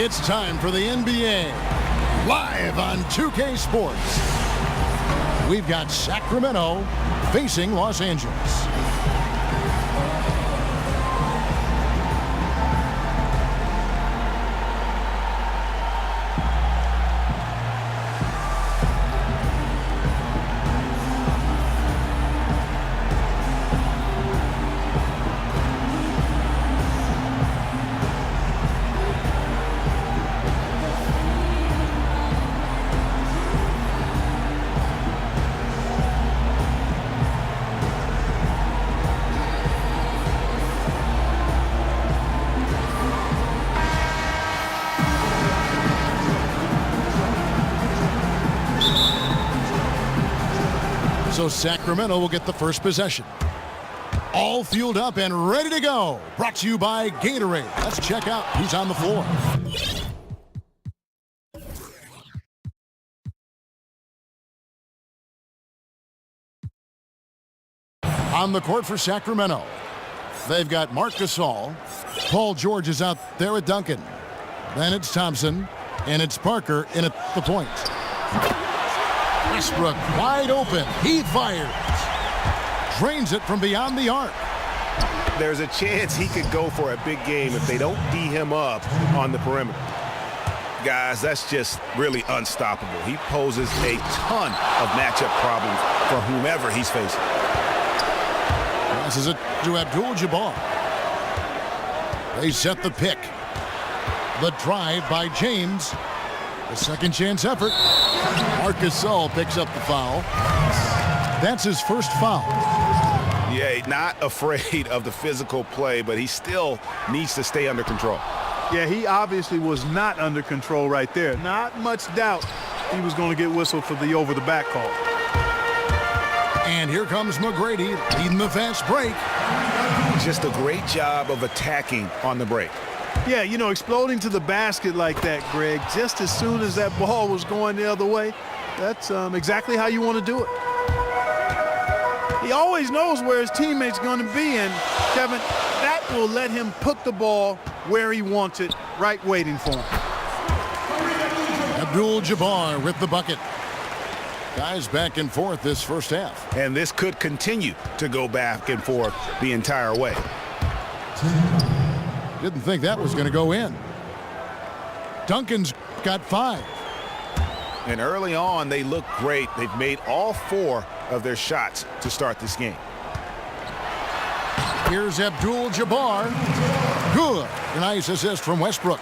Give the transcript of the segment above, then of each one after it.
It's time for the NBA, live on 2K Sports. We've got Sacramento facing Los Angeles. So Sacramento will get the first possession. All fueled up and ready to go. Brought to you by Gatorade. Let's check out who's on the floor. On the court for Sacramento, they've got Marc Gasol. Paul George is out there with Duncan. Then it's Thompson, and it's Parker in at the point. Westbrook wide open. He fires. Drains it from beyond the arc. There's a chance he could go for a big game if they don't D him up on the perimeter. Guys, that's just really unstoppable. He poses a ton of matchup problems for whomever he's facing. Passes it to Abdul-Jabbar. They set the pick. The drive by James. The second chance effort. Marc Gasol picks up the foul. That's his first foul. Yeah, not afraid of the physical play, but he still needs to stay under control. Yeah, he obviously was not under control right there. Not much doubt he was going to get whistled for the over-the-back call. And here comes McGrady leading the fast break. Just a great job of attacking on the break. Yeah, you know, exploding to the basket like that, Greg, just as soon as that ball was going the other way, that's exactly how you want to do it. He always knows where his teammate's going to be, and, Kevin, that will let him put the ball where he wants it, right waiting for him. Abdul-Jabbar with the bucket. Guys back and forth this first half. And this could continue to go back and forth the entire way. Didn't think that was going to go in. Duncan's got 5. And early on, they look great. They've made all 4 of their shots to start this game. Here's Abdul-Jabbar. Good. A nice assist from Westbrook.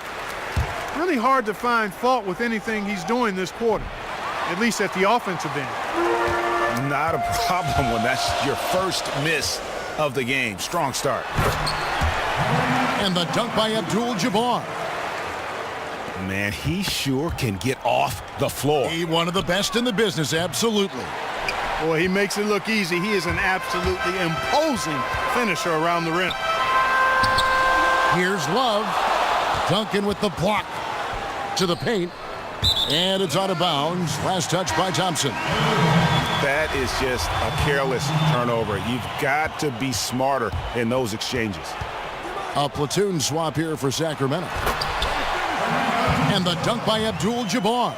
Really hard to find fault with anything he's doing this quarter, at least at the offensive end. Not a problem when that's your first miss of the game. Strong start. And the dunk by Abdul-Jabbar. Man, he sure can get off the floor. He one of the best in the business, absolutely. Boy, he makes it look easy. He is an absolutely imposing finisher around the rim. Here's Love. Duncan with the block to the paint. And it's out of bounds. Last touch by Thompson. That is just a careless turnover. You've got to be smarter in those exchanges. A platoon swap here for Sacramento. And the dunk by Abdul-Jabbar.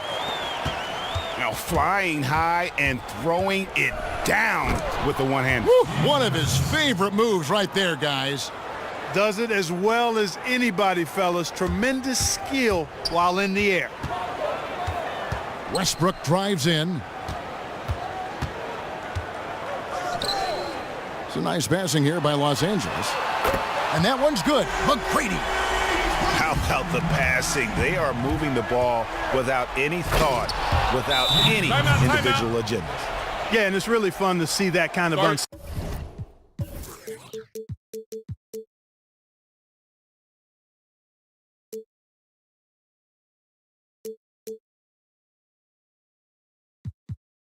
Now flying high and throwing it down with the one-hand. One of his favorite moves right there, guys. Does it as well as anybody, fellas. Tremendous skill while in the air. Westbrook drives in. It's a nice passing here by Los Angeles. And that one's good. McGrady. How about the passing? They are moving the ball without any thought, without any individual agenda. Yeah, and it's really fun to see that kind of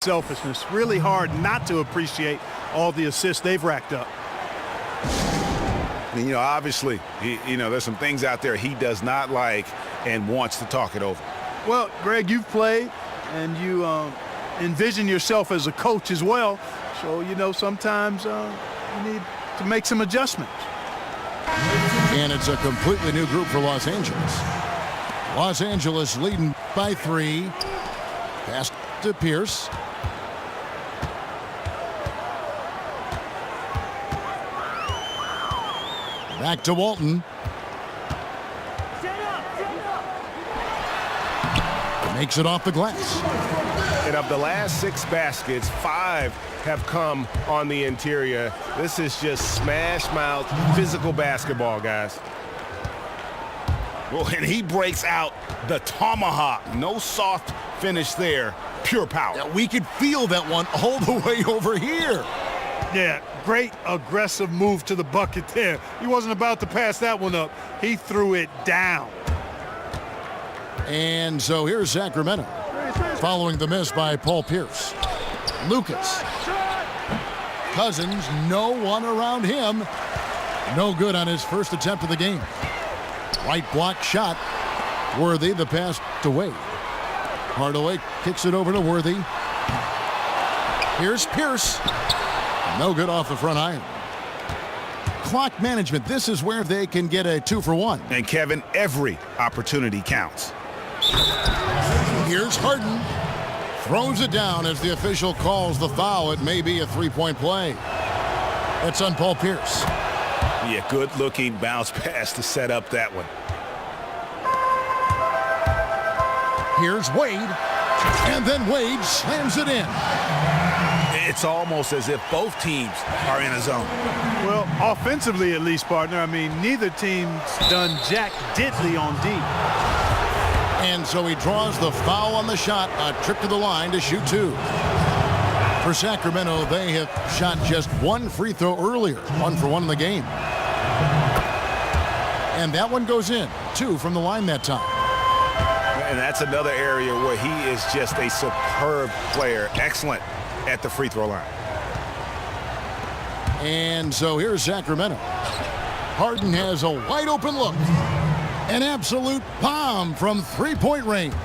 selfishness. Really hard not to appreciate all the assists they've racked up. And, you know, obviously, there's some things out there he does not like and wants to talk it over. Well, Greg, you've played, and you envision yourself as a coach as well. So, you know, sometimes you need to make some adjustments. And it's a completely new group for Los Angeles. Los Angeles leading by 3. Pass to Pierce. Back to Walton. Makes it off the glass. And of the last 6 baskets, 5 have come on the interior. This is just smash mouth physical basketball, guys. Well, and he breaks out the tomahawk. No soft finish there. Pure power. Yeah, we could feel that one all the way over here. Yeah, great aggressive move to the bucket there. He wasn't about to pass that one up. He threw it down. And so here's Sacramento, following the miss by Paul Pierce. Lucas. Cousins, no one around him. No good on his first attempt of the game. White block shot. Worthy, the pass to Wade. Hardaway kicks it over to Worthy. Here's Pierce. No good off the front iron. Clock management. This is where they can get a 2-for-1. And Kevin, every opportunity counts. Here's Harden. Throws it down as the official calls the foul. It may be a 3-point play. It's on Paul Pierce. Yeah, good-looking bounce pass to set up that one. Here's Wade. And then Wade slams it in. It's almost as if both teams are in a zone. Well, offensively at least, partner. I mean, neither team's done jack diddly on D. And so he draws the foul on the shot. A trip to the line to shoot 2. For Sacramento, they have shot just 1 free throw earlier. 1-for-1 in the game. And that one goes in. 2 from the line that time. And that's another area where he is just a superb player. Excellent at the free throw line. And so here's Sacramento. Harden has a wide open look. An absolute bomb from 3-point range.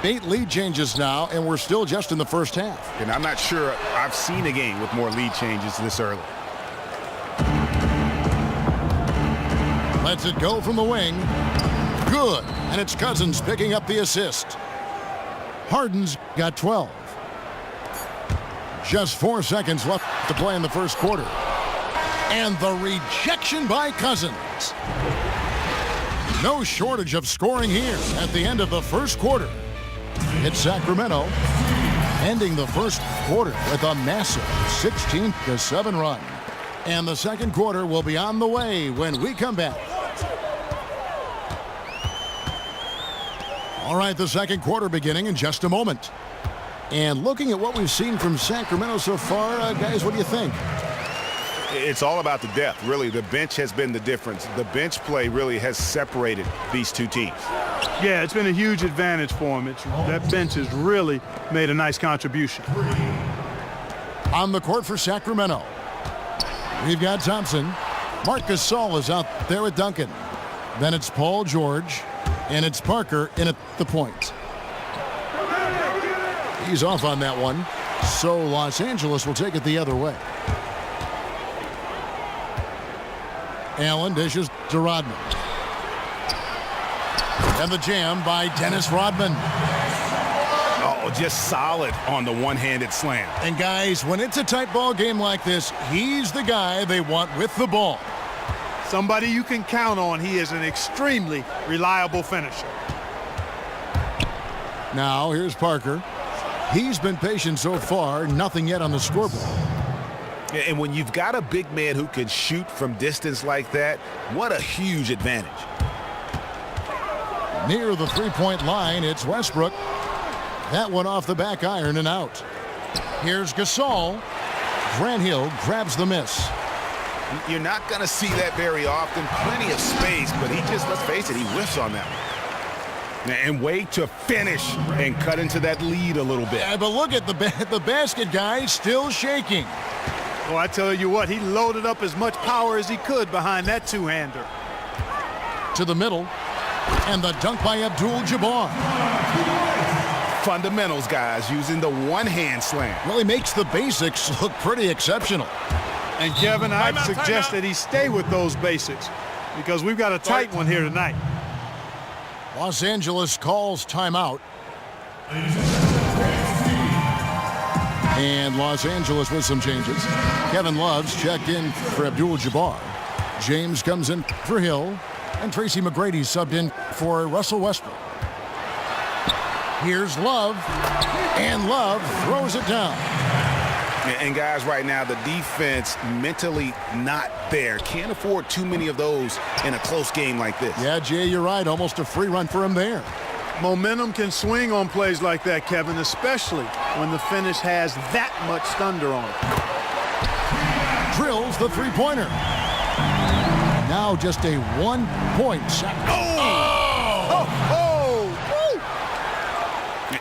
8 lead changes now, and we're still just in the first half. And I'm not sure I've seen a game with more lead changes this early. Lets it go from the wing. Good. And it's Cousins picking up the assist. Harden's got 12. Just 4 seconds left to play in the first quarter. And the rejection by Cousins. No shortage of scoring here at the end of the first quarter. It's Sacramento ending the first quarter with a massive 16-7 run. And the second quarter will be on the way when we come back. All right, the second quarter beginning in just a moment. And looking at what we've seen from Sacramento so far, guys, what do you think? It's all about the depth, really. The bench has been the difference. The bench play really has separated these two teams. Yeah, it's been a huge advantage for him. That bench has really made a nice contribution. On the court for Sacramento, we've got Thompson. Marcus Gasol is out there with Duncan. Then it's Paul George, and it's Parker in at the point. He's off on that one, so Los Angeles will take it the other way. Allen dishes to Rodman. And the jam by Dennis Rodman. Oh, just solid on the one-handed slam. And guys, when it's a tight ball game like this, he's the guy they want with the ball. Somebody you can count on. He is an extremely reliable finisher. Now, here's Parker. He's been patient so far, nothing yet on the scoreboard. And when you've got a big man who can shoot from distance like that, what a huge advantage. Near the three-point line, it's Westbrook. That one off the back iron and out. Here's Gasol. Grant Hill grabs the miss. You're not going to see that very often. Plenty of space, but he just, let's face it, he whiffs on that one. And wait to finish and cut into that lead a little bit. Yeah, but look at the basket guy still shaking. Well, I tell you what, he loaded up as much power as he could behind that two-hander. To the middle, and the dunk by Abdul-Jabbar. Fundamentals, guys, using the one-hand slam. Well, he makes the basics look pretty exceptional. And Kevin, I'd suggest that he stay with those basics because we've got a tight one here tonight. Los Angeles calls timeout. And Los Angeles with some changes. Kevin Love's checked in for Abdul-Jabbar. James comes in for Hill. And Tracy McGrady subbed in for Russell Westbrook. Here's Love. And Love throws it down. And guys, right now, the defense mentally not there. Can't afford too many of those in a close game like this. Yeah, Jay, you're right. Almost a free run for him there. Momentum can swing on plays like that, Kevin, especially when the finish has that much thunder on it. Drills the three-pointer. Now just a 1-point shot.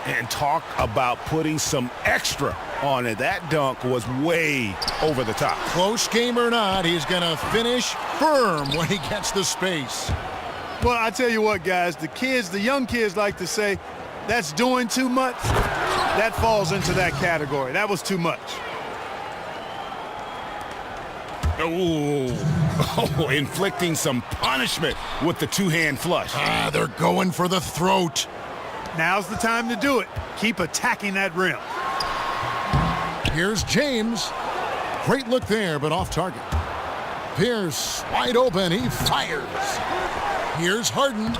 And talk about putting some extra on it. That dunk was way over the top. Close game or not, he's going to finish firm when he gets the space. Well, I tell you what, guys, the young kids like to say, that's doing too much. That falls into that category. That was too much. Oh, inflicting some punishment with the two-hand flush. They're going for the throat. Now's the time to do it. Keep attacking that rim. Here's James. Great look there, but off target. Pierce, wide open. He fires. Here's Harden.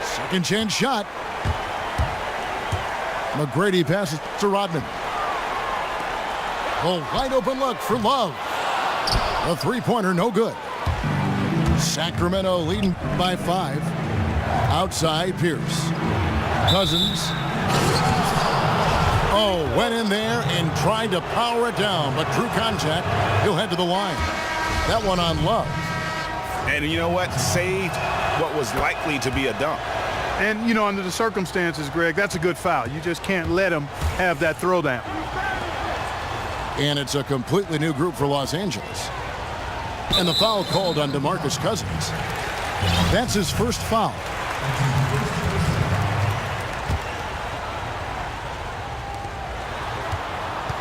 Second chance shot. McGrady passes to Rodman. A wide open look for Love. A three-pointer, no good. Sacramento leading by 5. Outside, Pierce. Cousins. Went in there and tried to power it down, but drew contact. He'll head to the line. That one on Love. And you know what? Saved what was likely to be a dunk. And, you know, under the circumstances, Greg, that's a good foul. You just can't let him have that throwdown. And it's a completely new group for Los Angeles. And the foul called on DeMarcus Cousins. That's his first foul.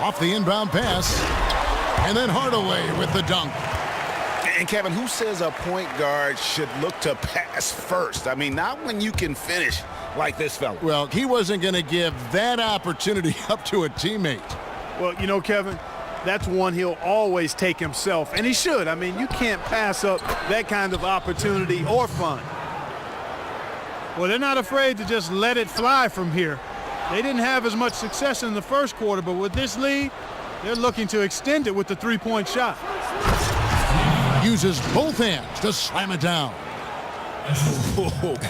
Off the inbound pass. And then Hardaway with the dunk. And Kevin, who says a point guard should look to pass first? I mean, not when you can finish like this fella. Well, he wasn't going to give that opportunity up to a teammate. Well, you know, Kevin, that's one he'll always take himself, and he should. I mean, you can't pass up that kind of opportunity or fun. Well, they're not afraid to just let it fly from here. They didn't have as much success in the first quarter, but with this lead, they're looking to extend it with the three-point shot. Uses both hands to slam it down.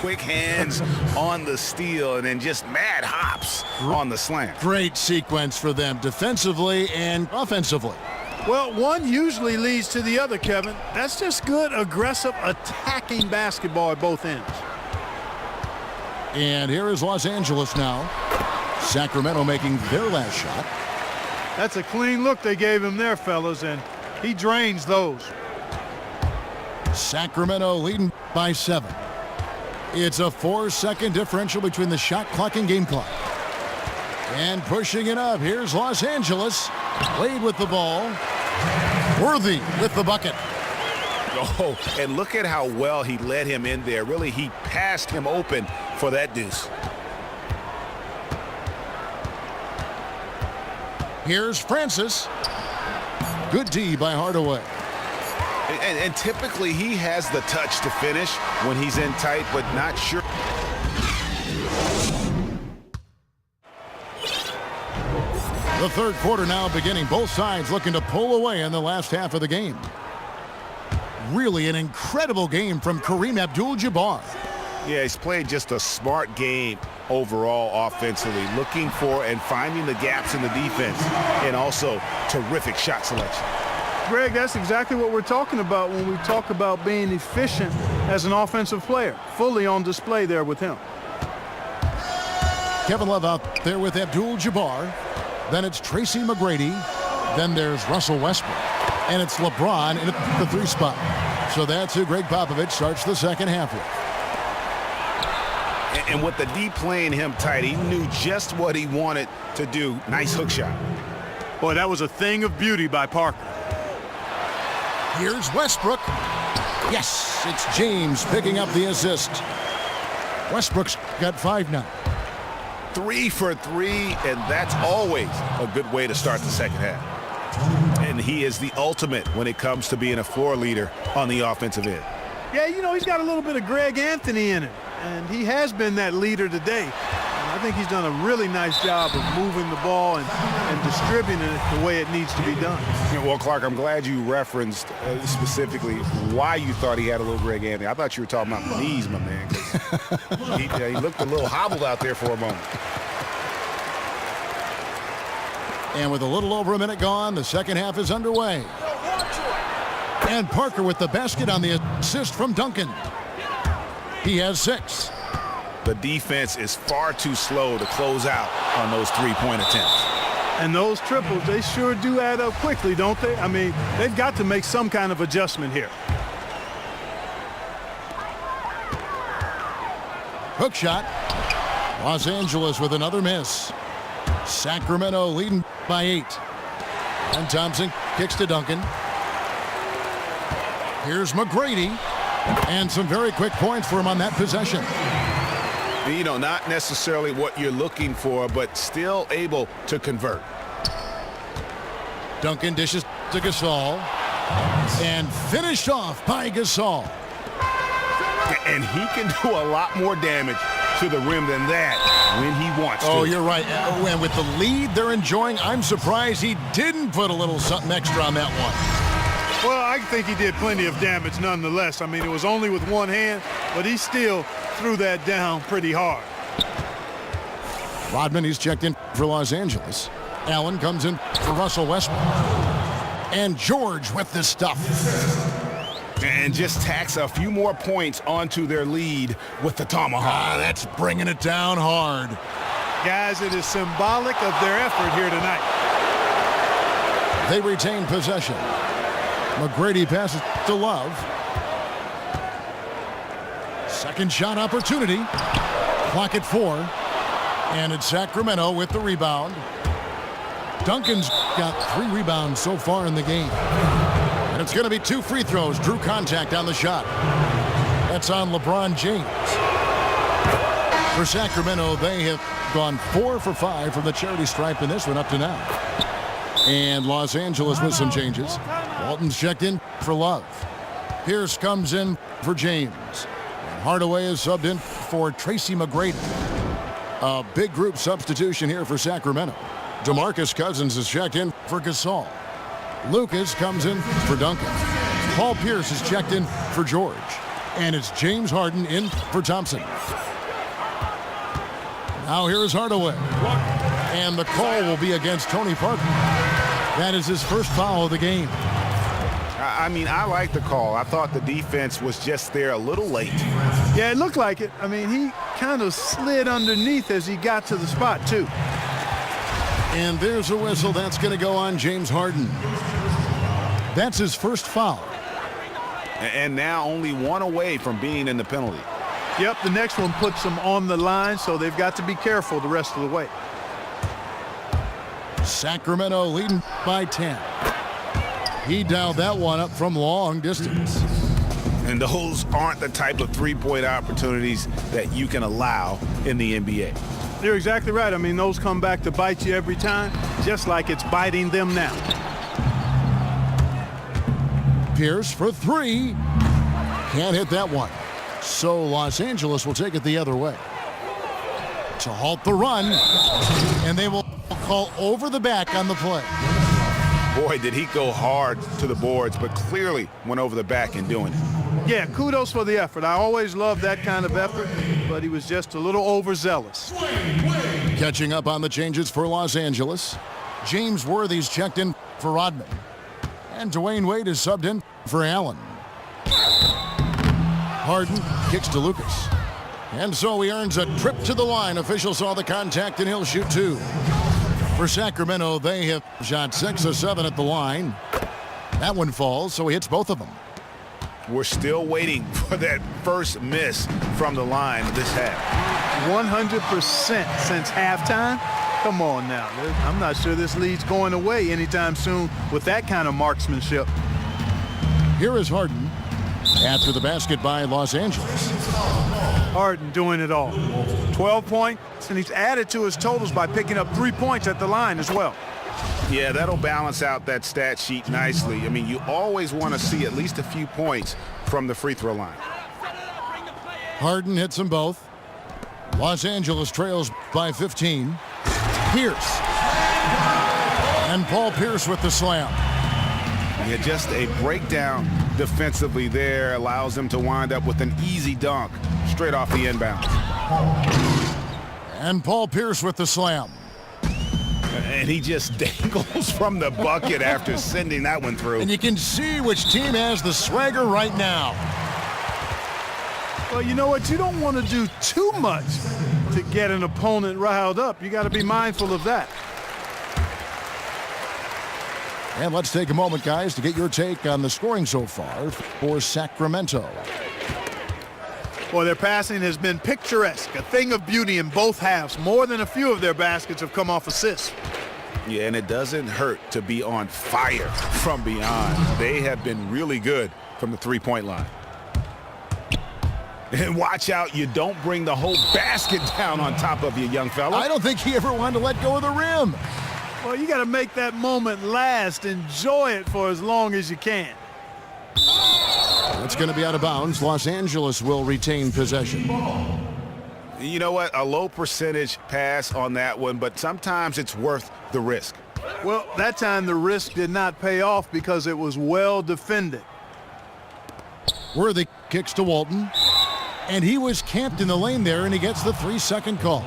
Quick hands on the steal and then just mad hops on the slam. Great sequence for them defensively and offensively. Well, one usually leads to the other, Kevin. That's just good, aggressive, attacking basketball at both ends. And here is Los Angeles now. Sacramento making their last shot. That's a clean look they gave him there, fellas, and he drains those. Sacramento leading by 7. It's a 4-second differential between the shot clock and game clock. And pushing it up, here's Los Angeles. Wade with the ball. Worthy with the bucket. Oh, and look at how well he led him in there. Really, he passed him open for that deuce. Here's Francis. Good D by Hardaway. And typically he has the touch to finish when he's in tight, but not sure. The third quarter now beginning. Both sides looking to pull away in the last half of the game. Really an incredible game from Kareem Abdul-Jabbar. Yeah, he's played just a smart game overall offensively, looking for and finding the gaps in the defense, and also terrific shot selection. Greg, that's exactly what we're talking about when we talk about being efficient as an offensive player. Fully on display there with him. Kevin Love out there with Abdul-Jabbar. Then it's Tracy McGrady. Then there's Russell Westbrook. And it's LeBron in the 3 spot. So that's who Greg Popovich starts the second half with. And with the D playing him tight, he knew just what he wanted to do. Nice hook shot. Boy, that was a thing of beauty by Parker. Here's Westbrook. Yes, it's James picking up the assist. Westbrook's got 5 now. 3 for 3, and that's always a good way to start the second half. And he is the ultimate when it comes to being a floor leader on the offensive end. Yeah, you know, he's got a little bit of Greg Anthony in him, and he has been that leader today. And I think he's done a really nice job of moving the ball and distributing it the way it needs to be done. Yeah, well, Clark, I'm glad you referenced specifically why you thought he had a little Greg Anthony. I thought you were talking about the knees, my man. 'Cause he looked a little hobbled out there for a moment. And with a little over a minute gone, the second half is underway. And Parker with the basket on the assist from Duncan. He has 6. The defense is far too slow to close out on those three-point attempts. And those triples, they sure do add up quickly, don't they? I mean, they've got to make some kind of adjustment here. Hook shot. Los Angeles with another miss. Sacramento leading by 8. And Thompson kicks to Duncan. Here's McGrady. And some very quick points for him on that possession. You know, not necessarily what you're looking for, but still able to convert. Duncan dishes to Gasol. And finished off by Gasol. And he can do a lot more damage to the rim than that when he wants to. Oh, you're right. And with the lead they're enjoying, I'm surprised he didn't put a little something extra on that one. Well, I think he did plenty of damage nonetheless. I mean, it was only with one hand, but he still threw that down pretty hard. Rodman, he's checked in for Los Angeles. Allen comes in for Russell Westbrook. And George with the stuff. And just tacks a few more points onto their lead with the tomahawk. That's bringing it down hard. Guys, it is symbolic of their effort here tonight. They retain possession. McGrady passes to Love. Second shot opportunity. Clock at 4. And it's Sacramento with the rebound. Duncan's got 3 rebounds so far in the game. And it's going to be 2 free throws. Drew contact on the shot. That's on LeBron James. For Sacramento, they have gone 4 for 5 from the charity stripe in this one up to now. And Los Angeles with some changes. Walton's checked in for Love. Pierce comes in for James. And Hardaway is subbed in for Tracy McGrady. A big group substitution here for Sacramento. DeMarcus Cousins is checked in for Gasol. Lucas comes in for Duncan. Paul Pierce is checked in for George. And it's James Harden in for Thompson. Now here's Hardaway. And the call will be against Tony Parker. That is his first foul of the game. I mean, I like the call. I thought the defense was just there a little late. Yeah, it looked like it. I mean, he kind of slid underneath as he got to the spot, too. And there's a whistle. That's going to go on James Harden. That's his first foul. And now only 1 away from being in the penalty. Yep, the next one puts them on the line, so they've got to be careful the rest of the way. Sacramento leading by 10. He dialed that one up from long distance. And those aren't the type of three-point opportunities that you can allow in the NBA. You're exactly right. I mean, those come back to bite you every time, just like it's biting them now. Pierce for 3. Can't hit that one. So Los Angeles will take it the other way. To halt the run. And they will call over the back on the play. Boy, did he go hard to the boards, but clearly went over the back in doing it. Yeah, kudos for the effort. I always love that kind of effort, but he was just a little overzealous. Catching up on the changes for Los Angeles. James Worthy's checked in for Rodman. And Dwayne Wade is subbed in for Allen. Harden kicks to Lucas. And so he earns a trip to the line. Officials saw the contact and he'll shoot 2. For Sacramento, they have shot 6 of 7 at the line. That one falls, so he hits both of them. We're still waiting for that first miss from the line this half. 100% since halftime. Come on now. I'm not sure this lead's going away anytime soon with that kind of marksmanship. Here is Harden after the basket by Los Angeles. Harden doing it all. 12 points, and he's added to his totals by picking up 3 points at the line as well. Yeah, that'll balance out that stat sheet nicely. I mean, you always want to see at least a few points from the free throw line. Harden hits them both. Los Angeles trails by 15. Pierce. And Paul Pierce with the slam. Yeah, just a breakdown defensively there allows him to wind up with an easy dunk straight off the inbound. And Paul Pierce with the slam. And he just dangles from the bucket after sending that one through. And you can see which team has the swagger right now. Well, you know what? You don't want to do too much to get an opponent riled up. You got to be mindful of that. And let's take a moment, guys, to get your take on the scoring so far for Sacramento. Well, their passing has been picturesque, a thing of beauty in both halves. More than a few of their baskets have come off assists. Yeah, and it doesn't hurt to be on fire from beyond. They have been really good from the three-point line. And watch out, you don't bring the whole basket down on top of you, young fella. I don't think he ever wanted to let go of the rim. Well, you got to make that moment last. Enjoy it for as long as you can. It's going to be out of bounds. Los Angeles will retain possession. You know what? A low percentage pass on that one, but sometimes it's worth the risk. Well, that time the risk did not pay off because it was well defended. Worthy kicks to Walton. And he was camped in the lane there, and he gets the 3-second call.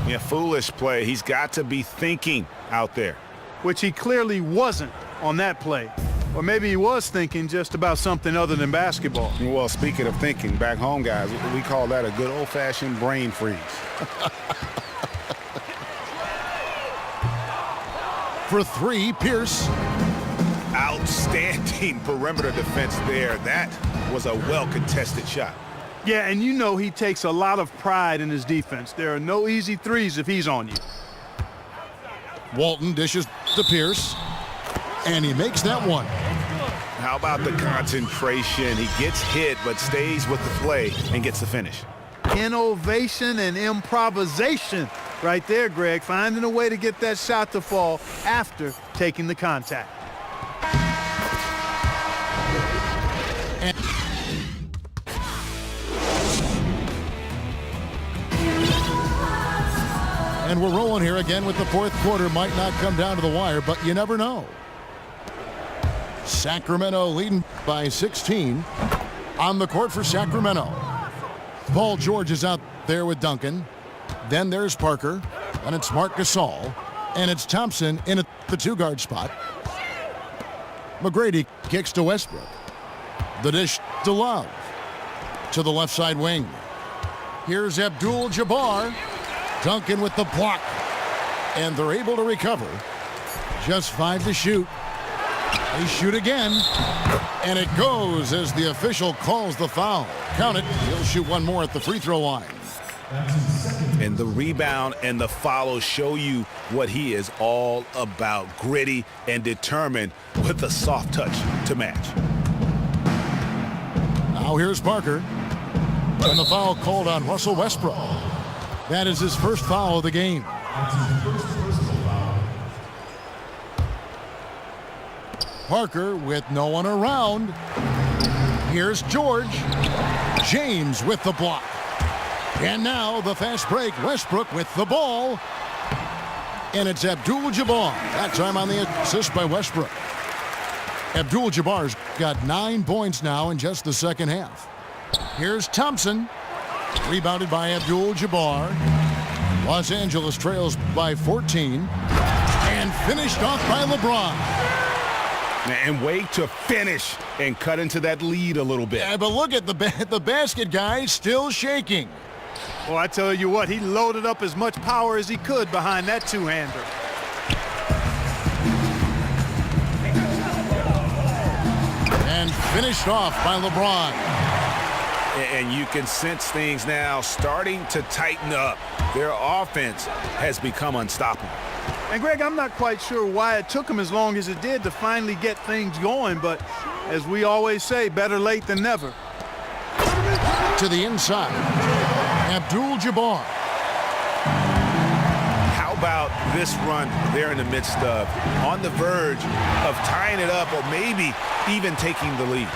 Yeah, foolish play. He's got to be thinking out there. Which he clearly wasn't on that play. Or maybe he was thinking just about something other than basketball. Well, speaking of thinking, back home, guys, we call that a good old-fashioned brain freeze. For three, Pierce. Outstanding perimeter defense there. That was a well-contested shot. Yeah, and you know he takes a lot of pride in his defense. There are no easy threes if he's on you. Walton dishes to Pierce. And he makes that one. How about the concentration? He gets hit but stays with the play and gets the finish. Innovation and improvisation right there, Greg. Finding a way to get that shot to fall after taking the contact. And we're rolling here again with the fourth quarter. Might not come down to the wire, but you never know. Sacramento leading by 16 on the court for Sacramento. Paul George is out there with Duncan. Then there's Parker. And it's Marc Gasol. And it's Thompson in at the two-guard spot. McGrady kicks to Westbrook. The dish to Love. To the left side wing. Here's Abdul-Jabbar. Duncan with the block. And they're able to recover. Just 5 to shoot. They shoot again. And it goes as the official calls the foul. Count it. He'll shoot one more at the free throw line. And the rebound and the follow show you what he is all about. Gritty and determined with a soft touch to match. Now here's Parker. And the foul called on Russell Westbrook. That is his first foul of the game. Parker with no one around. Here's George. James with the block. And now the fast break. Westbrook with the ball. And it's Abdul-Jabbar. That time on the assist by Westbrook. Abdul-Jabbar's got 9 points now in just the second half. Here's Thompson. Rebounded by Abdul-Jabbar. Los Angeles trails by 14. And finished off by LeBron. And wait to finish and cut into that lead a little bit. Yeah, but look at the basket guy still shaking. Well, I tell you what, he loaded up as much power as he could behind that two-hander. And finished off by LeBron. And you can sense things now starting to tighten up. Their offense has become unstoppable. And, Greg, I'm not quite sure why it took him as long as it did to finally get things going, but as we always say, better late than never. To the inside. Abdul-Jabbar. How about this run they're in the midst of? On the verge of tying it up or maybe even taking the lead.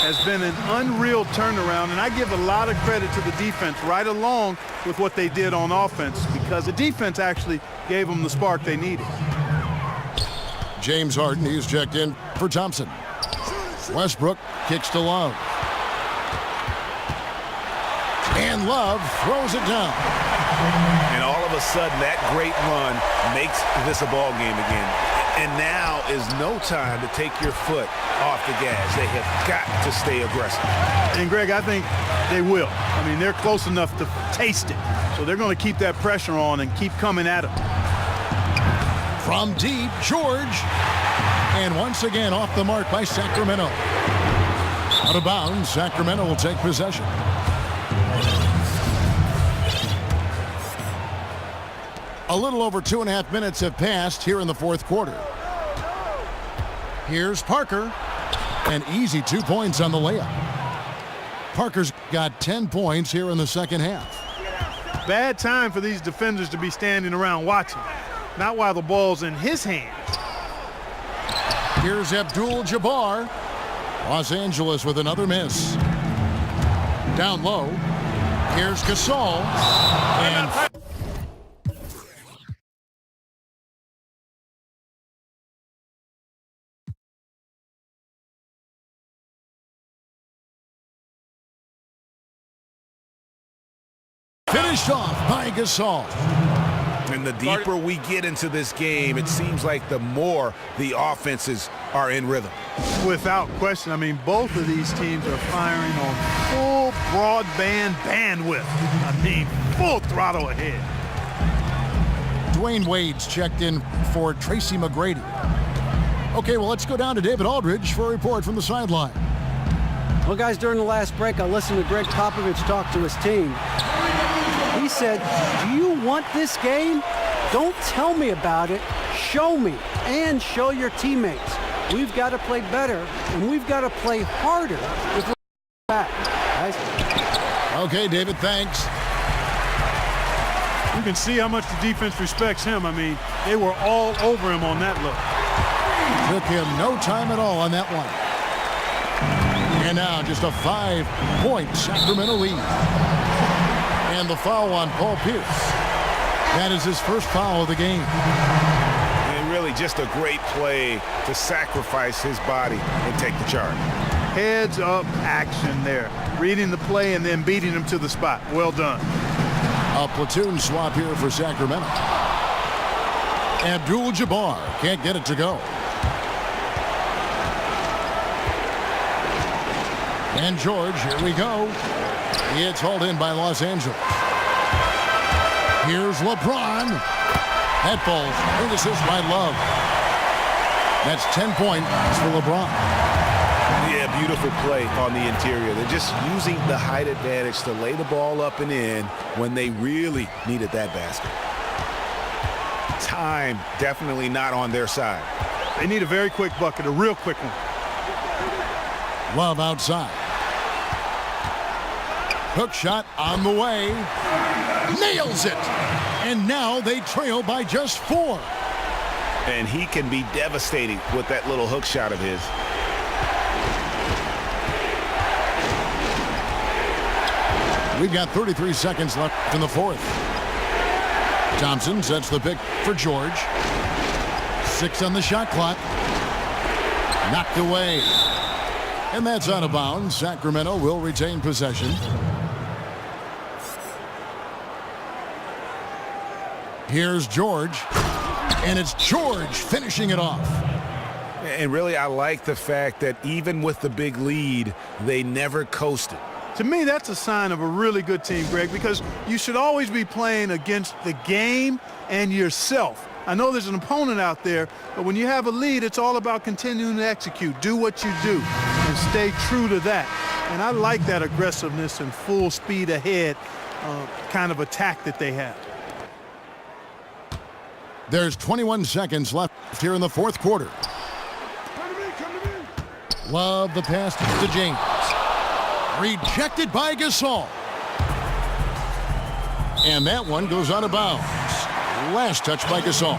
Has been an unreal turnaround, and I give a lot of credit to the defense right along with what they did on offense, because the defense actually gave them the spark they needed. James Harden, he's checked in for Thompson. Westbrook kicks to Love. And Love throws it down. And all of a sudden, that great run makes this a ball game again. And now is no time to take your foot off the gas. They have got to stay aggressive. And, Greg, I think they will. I mean, they're close enough to taste it. So they're going to keep that pressure on and keep coming at them. From deep, George. And once again, off the mark by Sacramento. Out of bounds, Sacramento will take possession. A little over 2.5 minutes have passed here in the fourth quarter. Here's Parker. An easy 2 points on the layup. Parker's got 10 points here in the second half. Bad time for these defenders to be standing around watching. Not while the ball's in his hands. Here's Abdul-Jabbar. Los Angeles with another miss. Down low. Here's Gasol. And finished off by Gasol. And the deeper we get into this game, it seems like the more the offenses are in rhythm. Without question. I mean, both of these teams are firing on full broadband bandwidth. I mean, full throttle ahead. Dwayne Wade's checked in for Tracy McGrady. Okay, well, let's go down to David Aldridge for a report from the sideline. Well, guys, during the last break, I listened to Greg Popovich talk to his team. He said, do you want this game? Don't tell me about it. Show me and show your teammates. We've got to play better, and we've got to play harder if we're back. Guys. Okay, David, thanks. You can see how much the defense respects him. I mean, they were all over him on that look. Took him no time at all on that one. And now just a 5-point Sacramento lead. And the foul on Paul Pierce. That is his first foul of the game. And really just a great play to sacrifice his body and take the charge. Heads up action there. Reading the play and then beating him to the spot. Well done. A platoon swap here for Sacramento. Abdul-Jabbar can't get it to go. And George, here we go. It's hauled in by Los Angeles. Here's LeBron. That falls. Big assist by Love. That's 10 points for LeBron. Yeah, beautiful play on the interior. They're just using the height advantage to lay the ball up and in when they really needed that basket. Time definitely not on their side. They need a very quick bucket, a real quick one. Love outside. Hook shot on the way. Nails it. And now they trail by just 4. And he can be devastating with that little hook shot of his. We've got 33 seconds left in the fourth. Thompson sets the pick for George. 6 on the shot clock. Knocked away. And that's out of bounds. Sacramento will retain possession. Here's George. And it's George finishing it off. And really, I like the fact that even with the big lead, they never coasted. To me, that's a sign of a really good team, Greg, because you should always be playing against the game and yourself. I know there's an opponent out there, but when you have a lead, it's all about continuing to execute. Do what you do and stay true to that. And I like that aggressiveness and full speed ahead kind of attack that they have. There's 21 seconds left here in the fourth quarter. Love the pass to James. Rejected by Gasol. And that one goes out of bounds. Last touch by Gasol.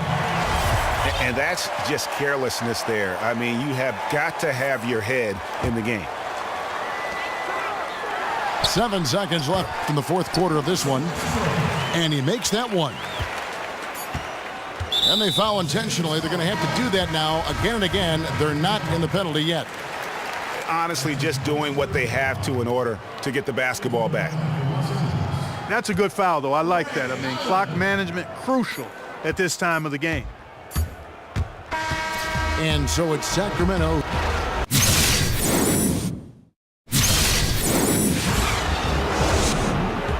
And that's just carelessness there. I mean, you have got to have your head in the game. 7 seconds left in the fourth quarter of this one. And he makes that one. And they foul intentionally. They're going to have to do that now again and again. They're not in the penalty yet. Honestly, just doing what they have to in order to get the basketball back. That's a good foul, though. I like that. I mean, clock management crucial at this time of the game. And so it's Sacramento